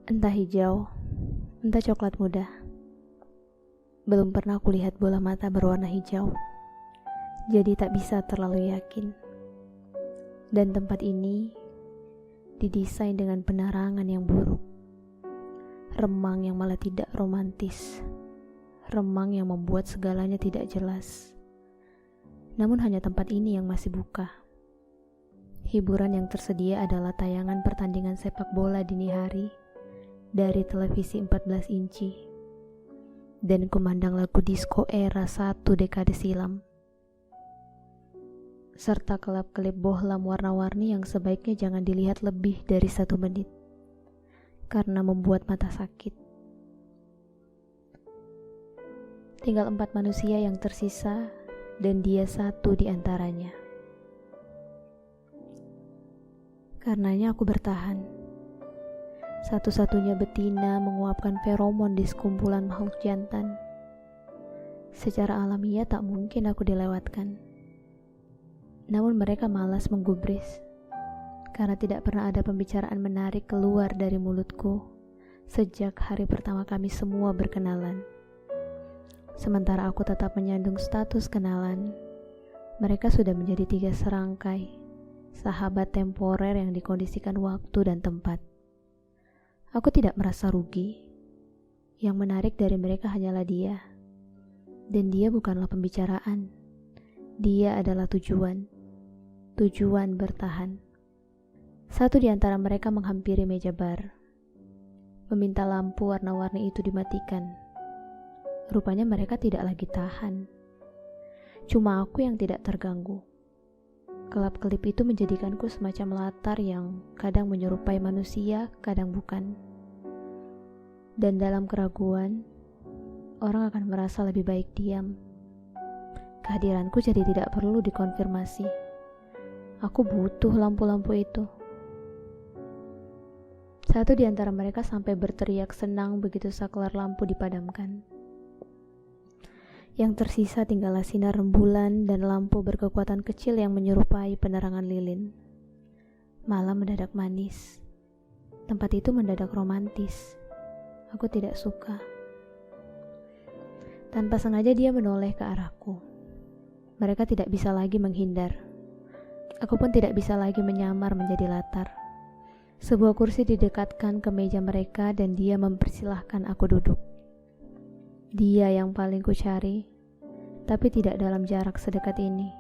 Entah hijau, entah coklat muda. Belum pernah kulihat bola mata berwarna hijau, jadi tak bisa terlalu yakin. Dan tempat ini didesain dengan penerangan yang buruk, remang yang malah tidak romantis, remang yang membuat segalanya tidak jelas. Namun hanya tempat ini yang masih buka. Hiburan yang tersedia adalah tayangan pertandingan sepak bola dini hari dari televisi 14 inci dan kumandang lagu disco era 1 dekade silam, serta kelap-kelip bohlam warna-warni yang sebaiknya jangan dilihat lebih dari 1 menit karena membuat mata sakit. Tinggal 4 manusia yang tersisa dan dia satu di antaranya. Karenanya aku bertahan. Satu-satunya betina menguapkan feromon di sekumpulan makhluk jantan. Secara alamiah tak mungkin aku dilewatkan. Namun mereka malas menggubris, karena tidak pernah ada pembicaraan menarik keluar dari mulutku sejak hari pertama kami semua berkenalan. Sementara aku tetap menyandung status kenalan, mereka sudah menjadi 3 serangkai sahabat temporer yang dikondisikan waktu dan tempat. Aku tidak merasa rugi. Yang menarik dari mereka hanyalah dia. Dan dia bukanlah pembicaraan. Dia adalah tujuan. Tujuan bertahan. Satu di antara mereka menghampiri meja bar, meminta lampu warna-warni itu dimatikan. Rupanya mereka tidak lagi tahan. Cuma aku yang tidak terganggu. Kelap-kelip itu menjadikanku semacam latar yang kadang menyerupai manusia, kadang bukan. Dan dalam keraguan, orang akan merasa lebih baik diam. Kehadiranku jadi tidak perlu dikonfirmasi. Aku butuh lampu-lampu itu. Satu di antara mereka sampai berteriak senang begitu saklar lampu dipadamkan. Yang tersisa tinggallah sinar rembulan dan lampu berkekuatan kecil yang menyerupai penerangan lilin. Malam mendadak manis. Tempat itu mendadak romantis. Aku tidak suka. Tanpa sengaja dia menoleh ke arahku. Mereka tidak bisa lagi menghindar. Aku pun tidak bisa lagi menyamar menjadi latar. Sebuah kursi didekatkan ke meja mereka dan dia mempersilahkan aku duduk. Dia yang paling ku cari, tapi tidak dalam jarak sedekat ini.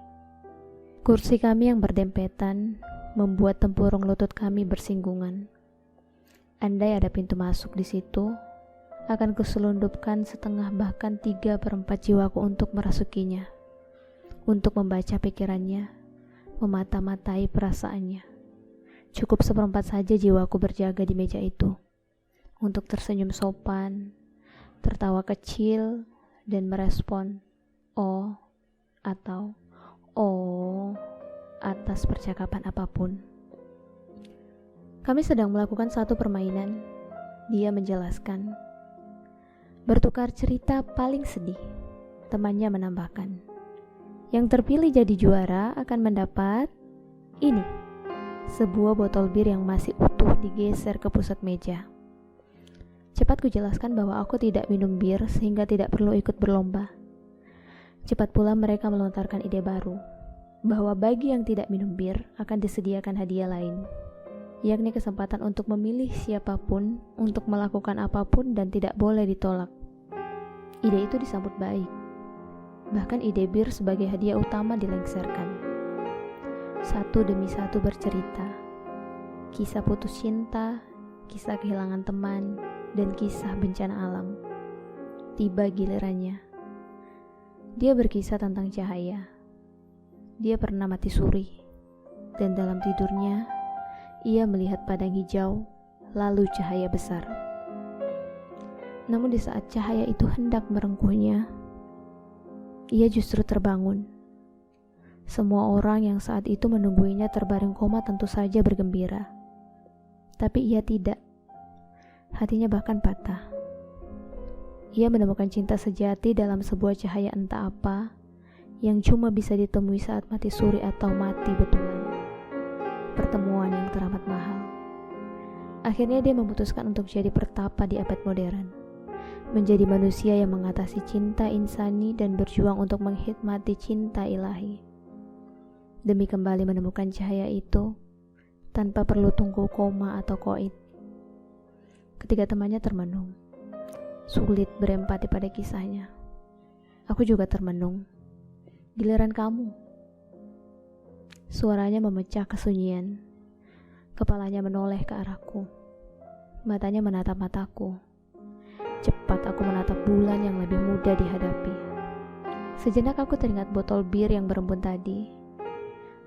Kursi kami yang berdempetan membuat tempurung lutut kami bersinggungan. Andai ada pintu masuk di situ, akan kuselundupkan setengah bahkan 3/4 jiwaku untuk merasukinya, untuk membaca pikirannya, memata-matai perasaannya. Cukup 1/4 saja jiwaku berjaga di meja itu, untuk tersenyum sopan, tertawa kecil, dan merespon "oh" atau "oh" atas percakapan apapun. Kami sedang melakukan satu permainan, dia menjelaskan. Bertukar cerita paling sedih, temannya menambahkan. Yang terpilih jadi juara akan mendapat ini, sebuah botol bir yang masih utuh digeser ke pusat meja. Cepat kujelaskan bahwa aku tidak minum bir sehingga tidak perlu ikut berlomba. Cepat pula mereka melontarkan ide baru, bahwa bagi yang tidak minum bir akan disediakan hadiah lain, yakni kesempatan untuk memilih siapapun untuk melakukan apapun dan tidak boleh ditolak. Ide itu disambut baik. Bahkan ide bir sebagai hadiah utama dilengsarkan. Satu demi satu bercerita. Kisah putus cinta, kisah kehilangan teman, dan kisah bencana alam. Tiba gilirannya. Dia berkisah tentang cahaya. Dia pernah mati suri, dan dalam tidurnya, ia melihat padang hijau, lalu cahaya besar. Namun di saat cahaya itu hendak merengkuhnya, ia justru terbangun. Semua orang yang saat itu menungguinya terbaring koma tentu saja bergembira. Tapi ia tidak. Hatinya bahkan patah. Ia menemukan cinta sejati dalam sebuah cahaya entah apa yang cuma bisa ditemui saat mati suri atau mati betulan. Pertemuan yang teramat mahal. Akhirnya dia memutuskan untuk jadi pertapa di abad modern, menjadi manusia yang mengatasi cinta insani dan berjuang untuk menghikmati cinta ilahi. Demi kembali menemukan cahaya itu, tanpa perlu tunggu koma atau koid. Ketiga temannya termenung, sulit berempati pada kisahnya. Aku juga termenung. Giliran kamu. Suaranya memecah kesunyian. Kepalanya menoleh ke arahku. Matanya menatap mataku. Cepat aku menatap bulan yang lebih mudah dihadapi. Sejenak aku teringat botol bir yang berembun tadi.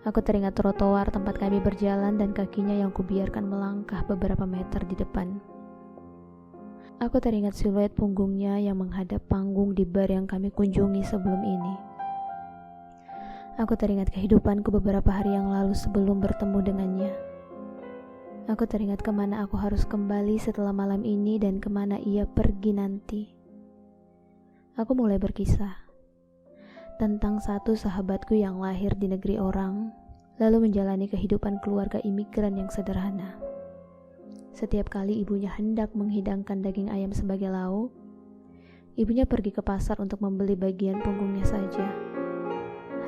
Aku teringat trotoar tempat kami berjalan dan kakinya yang kubiarkan melangkah beberapa meter di depan. Aku teringat siluet punggungnya yang menghadap panggung di bar yang kami kunjungi sebelum ini. Aku teringat kehidupanku beberapa hari yang lalu sebelum bertemu dengannya. Aku teringat kemana aku harus kembali setelah malam ini dan kemana ia pergi nanti. Aku mulai berkisah tentang satu sahabatku yang lahir di negeri orang, lalu menjalani kehidupan keluarga imigran yang sederhana. Setiap kali ibunya hendak menghidangkan daging ayam sebagai lauk, ibunya pergi ke pasar untuk membeli bagian punggungnya saja.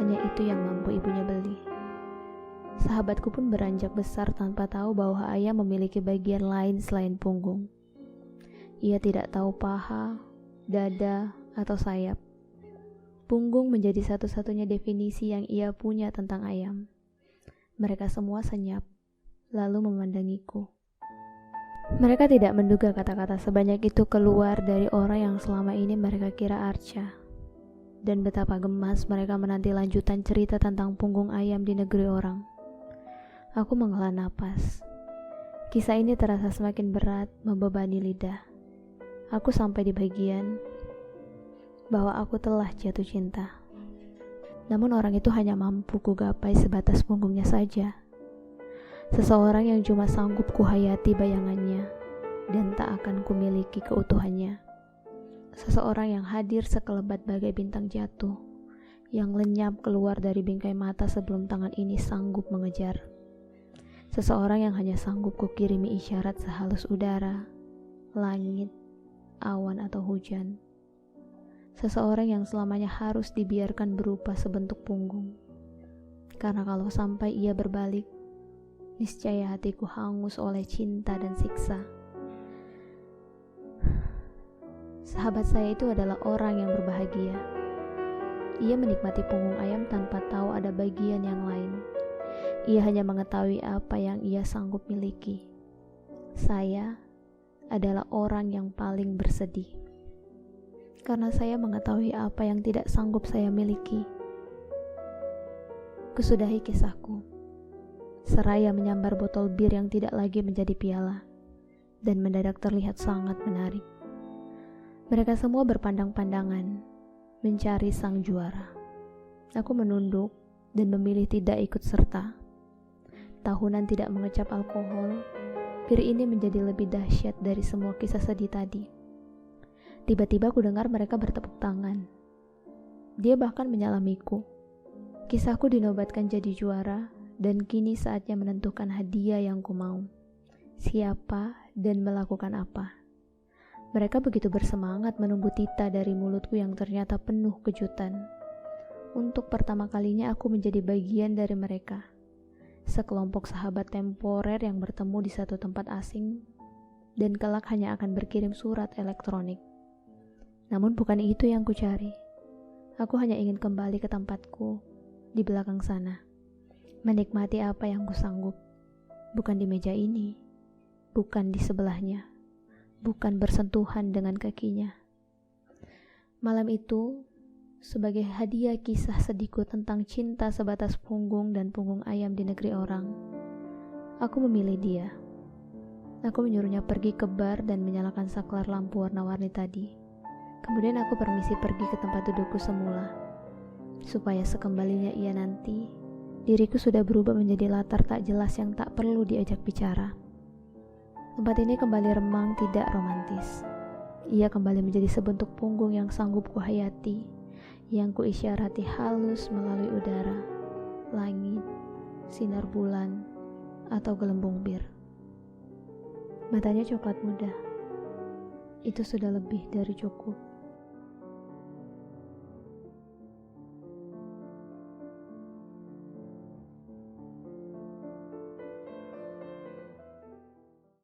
Hanya itu yang mampu ibunya beli. Sahabatku pun beranjak besar tanpa tahu bahwa ayam memiliki bagian lain selain punggung. Ia tidak tahu paha, dada, atau sayap. Punggung menjadi satu-satunya definisi yang ia punya tentang ayam. Mereka semua senyap, lalu memandangiku. Mereka tidak menduga kata-kata sebanyak itu keluar dari orang yang selama ini mereka kira Arca. Dan betapa gemas mereka menanti lanjutan cerita tentang punggung ayam di negeri orang. Aku menghela napas. Kisah ini terasa semakin berat, membebani lidah. Aku sampai di bagian bahwa aku telah jatuh cinta. Namun orang itu hanya mampu kugapai sebatas punggungnya saja. Seseorang yang cuma sanggup kuhayati bayangannya dan tak akan kumiliki keutuhannya. Seseorang yang hadir sekelebat bagai bintang jatuh, yang lenyap keluar dari bingkai mata sebelum tangan ini sanggup mengejar. Seseorang yang hanya sanggup kukirimi isyarat sehalus udara, langit, awan atau hujan. Seseorang yang selamanya harus dibiarkan berupa sebentuk punggung. Karena kalau sampai ia berbalik, niscaya hatiku hangus oleh cinta dan siksa. Sahabat saya itu adalah orang yang berbahagia. Ia menikmati punggung ayam tanpa tahu ada bagian yang lain. Ia hanya mengetahui apa yang ia sanggup miliki. Saya adalah orang yang paling bersedih. Karena saya mengetahui apa yang tidak sanggup saya miliki. Kusudahi kisahku. Seraya menyambar botol bir yang tidak lagi menjadi piala. Dan mendadak terlihat sangat menarik. Mereka semua berpandang-pandangan, mencari sang juara. Aku menunduk dan memilih tidak ikut serta. Tahunan tidak mengecap alkohol, bir ini menjadi lebih dahsyat dari semua kisah sedih tadi. Tiba-tiba aku dengar mereka bertepuk tangan. Dia bahkan menyalamiku. Kisahku dinobatkan jadi juara, dan kini saatnya menentukan hadiah yang ku mau. Siapa dan melakukan apa. Mereka begitu bersemangat menunggu tita dari mulutku yang ternyata penuh kejutan. Untuk pertama kalinya aku menjadi bagian dari mereka. Sekelompok sahabat temporer yang bertemu di satu tempat asing dan kelak hanya akan berkirim surat elektronik. Namun bukan itu yang kucari. Aku hanya ingin kembali ke tempatku di belakang sana, menikmati apa yang kusanggup. Bukan di meja ini, bukan di sebelahnya, bukan bersentuhan dengan kakinya. Malam itu, sebagai hadiah kisah sedihku tentang cinta sebatas punggung dan punggung ayam di negeri orang, aku memilih dia. Aku menyuruhnya pergi ke bar dan menyalakan saklar lampu warna-warni tadi. Kemudian aku permisi pergi ke tempat dudukku semula, supaya sekembalinya ia nanti, diriku sudah berubah menjadi latar tak jelas yang tak perlu diajak bicara. Tempat ini kembali remang, tidak romantis. Ia kembali menjadi sebentuk punggung yang sanggup kuhayati, yang kuisyarati halus melalui udara, langit, sinar bulan, atau gelembung bir. Matanya coklat muda. Itu sudah lebih dari cukup.